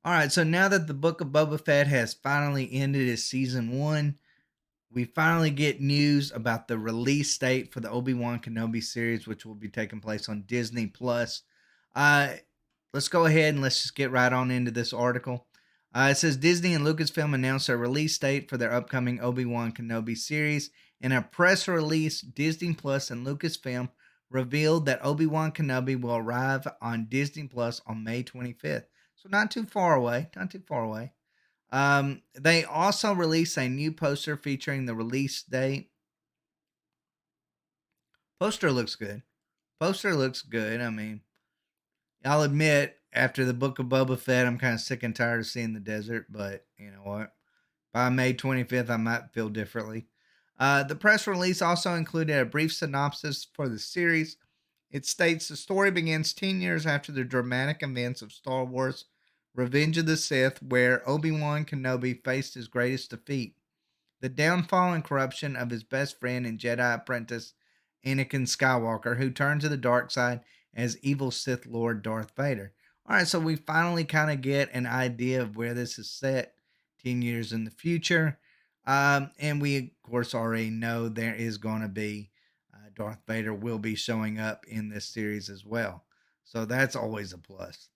All right, so now that the Book of Boba Fett has finally ended its season one, we finally get news about the release date for the Obi-Wan Kenobi series, which will be taking place on Disney Plus. Uh, let's go ahead and let's just get right on into this article. It says Disney and Lucasfilm announced a release date for their upcoming Obi-Wan Kenobi series. In a press release, Disney Plus and Lucasfilm revealed that Obi-Wan Kenobi will arrive on Disney Plus on May 25th. So not too far away, not too far away. They also released a new poster featuring the release date. Poster looks good. Poster looks good. I mean, I'll admit, after the Book of Boba Fett, I'm kind of sick and tired of seeing the desert, but you know what? By May 25th, I might feel differently. The press release also included a brief synopsis for the series. It states the story begins 10 years after the dramatic events of Star Wars Revenge of the Sith, where Obi-Wan Kenobi faced his greatest defeat, the downfall and corruption of his best friend and Jedi apprentice, Anakin Skywalker, who turned to the dark side as evil Sith Lord Darth Vader. All right, so we finally kind of get an idea of where this is set 10 years in the future. And we, of course, already know there is going to be Darth Vader will be showing up in this series as well. So that's always a plus.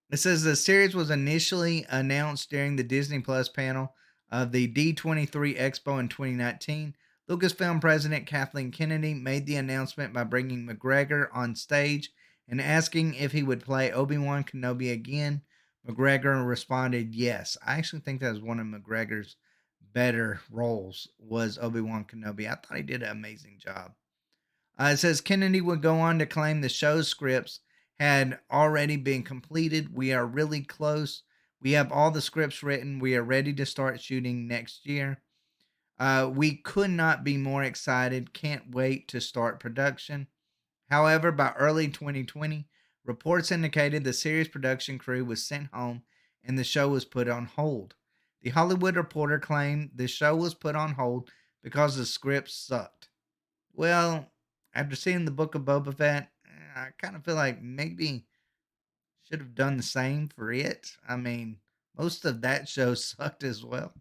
It says the series was initially announced during the Disney Plus panel of the D23 Expo in 2019. Lucasfilm president Kathleen Kennedy made the announcement by bringing McGregor on stage and asking if he would play Obi-Wan Kenobi again. McGregor responded, "Yes." I actually think that was one of McGregor's better roles was Obi-Wan Kenobi. I thought he did an amazing job. It says Kennedy would go on to claim the show's scripts had already been completed. "We are really close. We have all the scripts written. We are ready to start shooting next year. We could not be more excited. Can't wait to start production." However, by early 2020, reports indicated the series production crew was sent home and the show was put on hold. The Hollywood Reporter claimed the show was put on hold because the scripts sucked. Well, after seeing the Book of Boba Fett, I kind of feel like maybe should have done the same for it. I mean, most of that show sucked as well.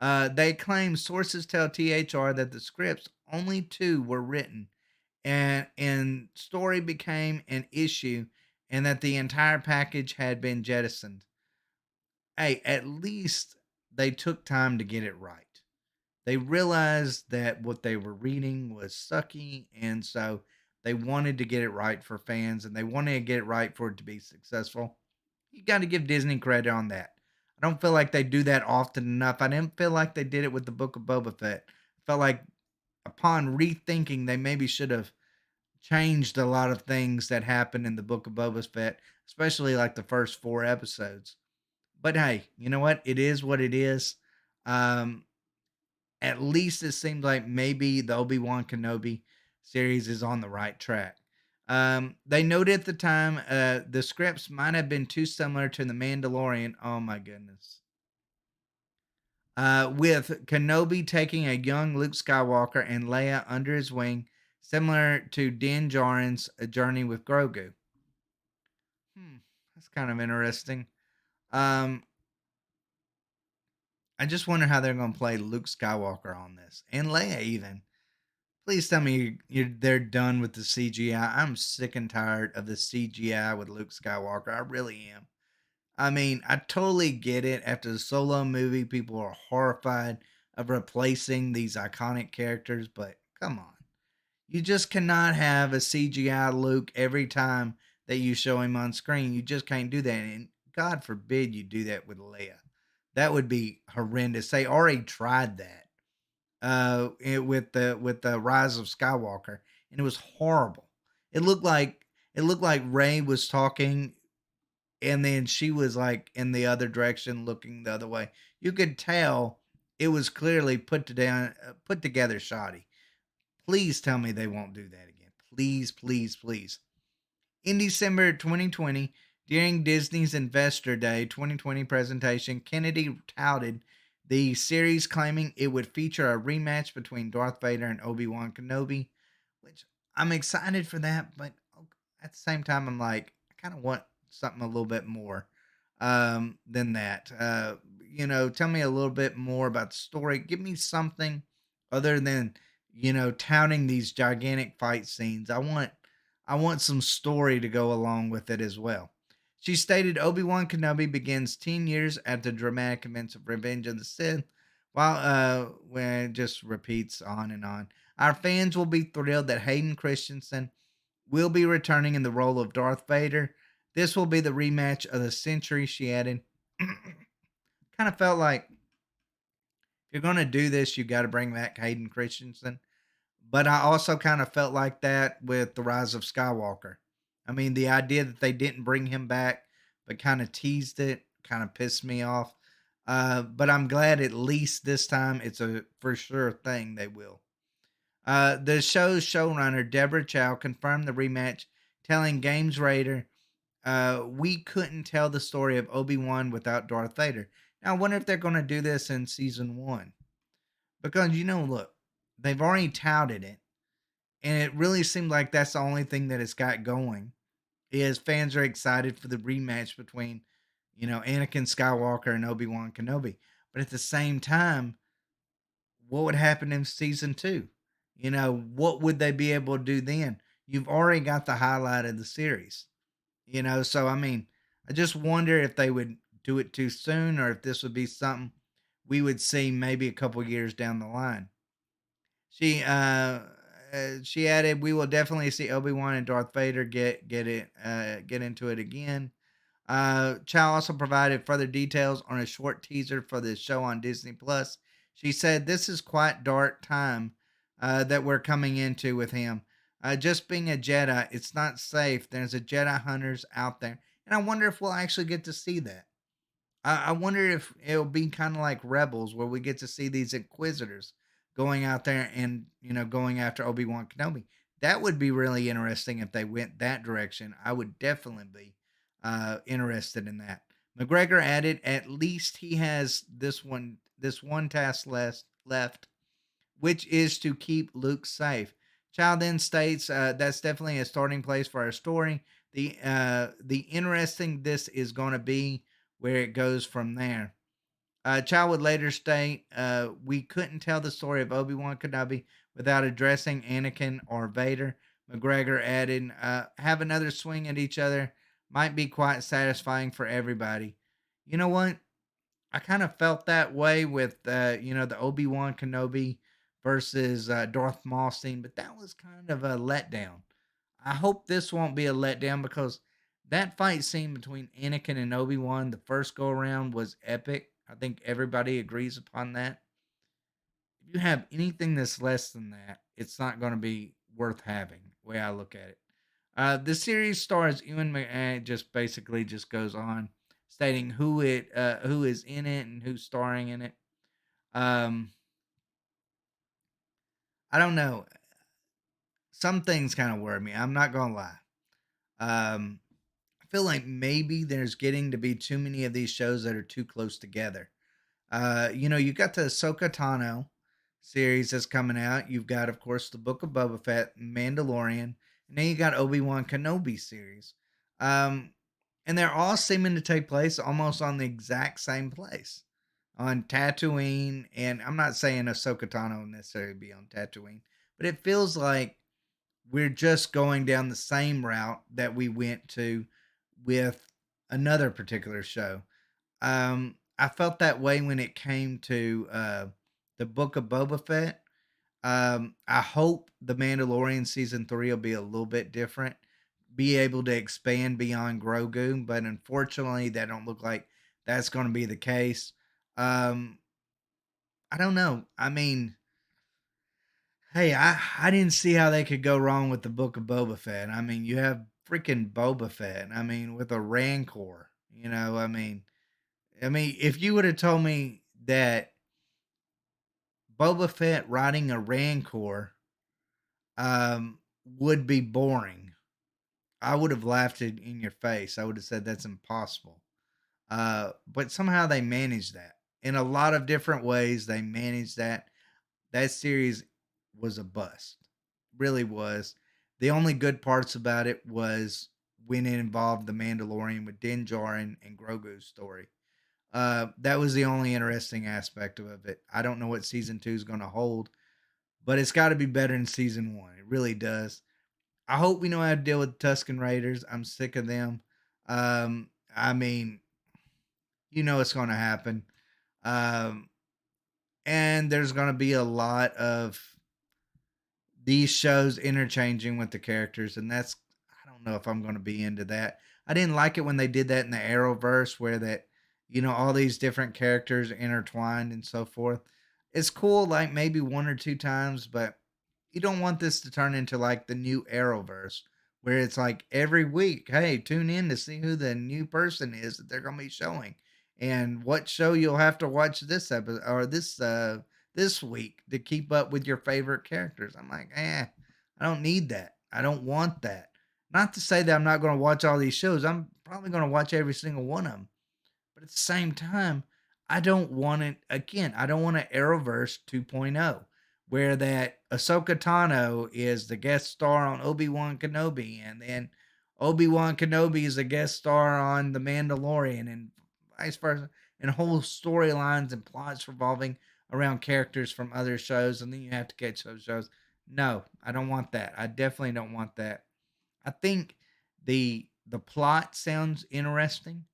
They claim sources tell THR that the scripts, only two were written, and story became an issue, and that the entire package had been jettisoned. Hey, at least they took time to get it right. They realized that what they were reading was sucky, and so they wanted to get it right for fans, and they wanted to get it right for it to be successful. You got to give Disney credit on that. I don't feel like they do that often enough. I didn't feel like they did it with the Book of Boba Fett. I felt like upon rethinking, they maybe should have changed a lot of things that happened in the Book of Boba Fett, especially like the first four episodes. But hey, you know what? It is what it is. Um, at least it seems like maybe the Obi-Wan Kenobi series is on the right track. They noted at the time the scripts might have been too similar to The Mandalorian. Oh my goodness. With Kenobi taking a young Luke Skywalker and Leia under his wing, similar to Din Djarin's journey with Grogu. That's kind of interesting. Um, I just wonder how they're going to play Luke Skywalker on this and Leia even. Please tell me they're done with the CGI. I'm sick and tired of the CGI with Luke Skywalker. I really am. I mean, I totally get it. After the Solo movie, people are horrified of replacing these iconic characters, but come on. You just cannot have a CGI Luke every time that you show him on screen. You just can't do that. And God forbid you do that with Leia. That would be horrendous. They already tried that with the Rise of Skywalker, and it was horrible. It looked like Ray was talking, and then she was like in the other direction, looking the other way. You could tell it was clearly put together shoddy. Please tell me they won't do that again. Please, please, please. In December 2020, during Disney's Investor Day 2020 presentation, Kennedy touted the series, claiming it would feature a rematch between Darth Vader and Obi-Wan Kenobi, which I'm excited for that, but at the same time, I'm like, I kind of want something a little bit more. than that. Tell me a little bit more about the story. Give me something other than touting these gigantic fight scenes. I want some story to go along with it as well. She stated Obi-Wan Kenobi begins 10 years after the dramatic events of Revenge of the Sith, while when it just repeats on and on. Our fans will be thrilled that Hayden Christensen will be returning in the role of Darth Vader. This will be the rematch of the century, she added. Kind of felt like if you're going to do this, you got to bring back Hayden Christensen. But I also kind of felt like that with The Rise of Skywalker. I mean, the idea that they didn't bring him back, but kind of teased it, kind of pissed me off. But I'm glad at least this time it's a for sure thing they will. The show's showrunner, Deborah Chow, confirmed the rematch, telling Games Raider, we couldn't tell the story of Obi-Wan without Darth Vader. Now, I wonder if they're going to do this in season one. Because, look, they've already touted it. And it really seemed like that's the only thing that it's got going is fans are excited for the rematch between, Anakin Skywalker and Obi-Wan Kenobi. But at the same time, what would happen in season two? What would they be able to do then? You've already got the highlight of the series. So I mean, I just wonder if they would do it too soon or if this would be something we would see maybe a couple years down the line. She added, "We will definitely see Obi Wan and Darth Vader get into it again." Chow also provided further details on a short teaser for the show on Disney Plus. She said, "This is quite dark time that we're coming into with him. Just being a Jedi, it's not safe. There's a Jedi hunters out there, and I wonder if we'll actually get to see that. I wonder if it'll be kind of like Rebels, where we get to see these Inquisitors going out there and going after Obi Wan Kenobi. That would be really interesting if they went that direction. I would definitely be interested in that." McGregor added, "At least he has this one task left, which is to keep Luke safe." Chow then states, "That's definitely a starting place for our story. The interesting this is going to be where it goes from there." Chow would later state, "We couldn't tell the story of Obi-Wan Kenobi without addressing Anakin or Vader." McGregor added, "Have another swing at each other might be quite satisfying for everybody." You know what? I kind of felt that way with the Obi-Wan Kenobi versus Darth Maul scene, but that was kind of a letdown. I hope this won't be a letdown because that fight scene between Anakin and Obi-Wan the first go around was epic. I think everybody agrees upon that. If you have anything that's less than that, it's not going to be worth having. The way I look at it. The series stars Ewan McGregor. Just basically just goes on stating who is in it and who's starring in it. Um, I don't know. Some things kind of worry me. I'm not gonna lie. Um, I feel like maybe there's getting to be too many of these shows that are too close together. You got the Ahsoka Tano series that's coming out. You've got, of course, the Book of Boba Fett, Mandalorian, and then you got Obi-Wan Kenobi series. Um, and they're all seeming to take place almost on the exact same place on Tatooine. And I'm not saying Ahsoka Tano will necessarily be on Tatooine, but it feels like we're just going down the same route that we went to with another particular show. I felt that way when it came to the Book of Boba Fett. I hope the Mandalorian season 3 will be a little bit different, be able to expand beyond Grogu, but unfortunately, that don't look like that's going to be the case. Um, I don't know. I mean, hey, I didn't see how they could go wrong with the Book of Boba Fett. I mean, you have freaking Boba Fett. I mean, with a Rancor. I mean, if you would have told me that Boba Fett riding a Rancor would be boring, I would have laughed it in your face. I would have said that's impossible. But somehow they managed that in a lot of different ways. They managed that. That series was a bust, really was. The only good parts about it was when it involved the Mandalorian with Din Djarin and Grogu's story. That was the only interesting aspect of it. I don't know what season 2 is going to hold, but it's got to be better than season 1. It really does. I hope we know how to deal with Tusken Raiders. I'm sick of them. I mean, it's going to happen. Um, and there's going to be a lot of these shows interchanging with the characters, and that's, I don't know if I'm going to be into that. I didn't like it when they did that in the Arrowverse, where that all these different characters intertwined and so forth. It's cool, like maybe one or two times, but you don't want this to turn into like the new Arrowverse, where it's like every week, hey, tune in to see who the new person is that they're going to be showing, and what show you'll have to watch this episode or this week to keep up with your favorite characters. I'm like, I don't need that. I don't want that. Not to say that I'm not going to watch all these shows. I'm probably going to watch every single one of them. But at the same time, I don't want it again. I don't want an Arrowverse 2.0 where that Ahsoka Tano is the guest star on Obi-Wan Kenobi, and then Obi-Wan Kenobi is a guest star on The Mandalorian, and vice versa, and whole storylines and plots revolving around characters from other shows, and then you have to catch those shows. No, I don't want that. I definitely don't want that. I think the plot sounds interesting.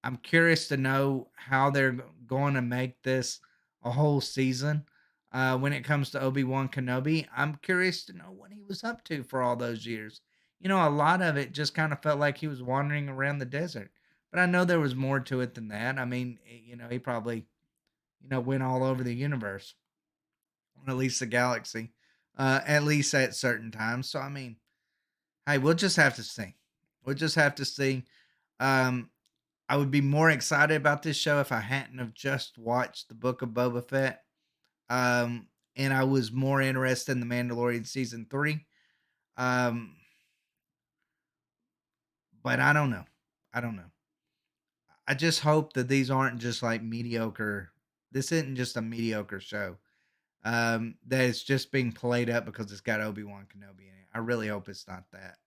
I'm curious to know how they're going to make this a whole season. When it comes to Obi-Wan Kenobi, I'm curious to know what he was up to for all those years. A lot of it just kind of felt like he was wandering around the desert. But I know there was more to it than that. I mean, he probably, went all over the universe, or at least the galaxy, at least at certain times. So, I mean, hey, we'll just have to see. We'll just have to see. Um, I would be more excited about this show if I hadn't have just watched the Book of Boba Fett. And I was more interested in the Mandalorian season 3. Um, but I don't know. I don't know. I just hope that these aren't just like mediocre. This isn't just a mediocre show. That it's just being played up because it's got Obi-Wan Kenobi in it. I really hope it's not that.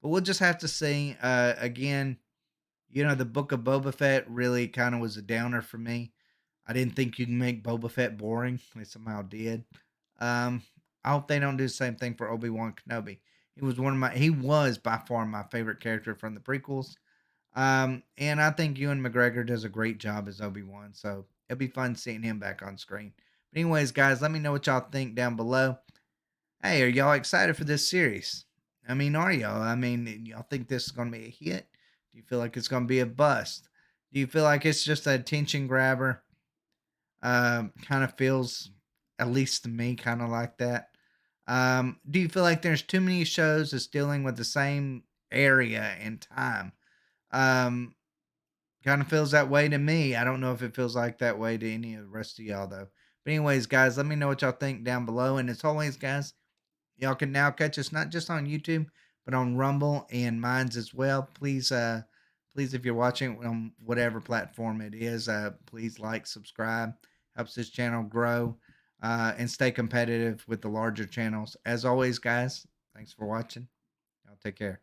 But we'll just have to see. Again, the Book of Boba Fett really kind of was a downer for me. I didn't think you'd make Boba Fett boring. They somehow did. Um, I hope they don't do the same thing for Obi Wan Kenobi. He was by far my favorite character from the prequels. And I think Ewan McGregor does a great job as Obi Wan. So it'll be fun seeing him back on screen. But anyways, guys, let me know what y'all think down below. Hey, are y'all excited for this series? I mean, are y'all? I mean, y'all think this is going to be a hit? Do you feel like it's going to be a bust? Do you feel like it's just a attention grabber? Kind of feels, at least to me, kind of like that. Do you feel like there's too many shows that's dealing with the same area and time? Um, Kind of feels that way to me. I don't know if it feels like that way to any of the rest of y'all, though. But, anyways, guys, let me know what y'all think down below. And as always, guys, y'all can now catch us not just on YouTube, but on Rumble and Minds as well. Please, if you're watching on whatever platform it is, please like, subscribe. Helps this channel grow and stay competitive with the larger channels. As always, guys, thanks for watching. Y'all take care.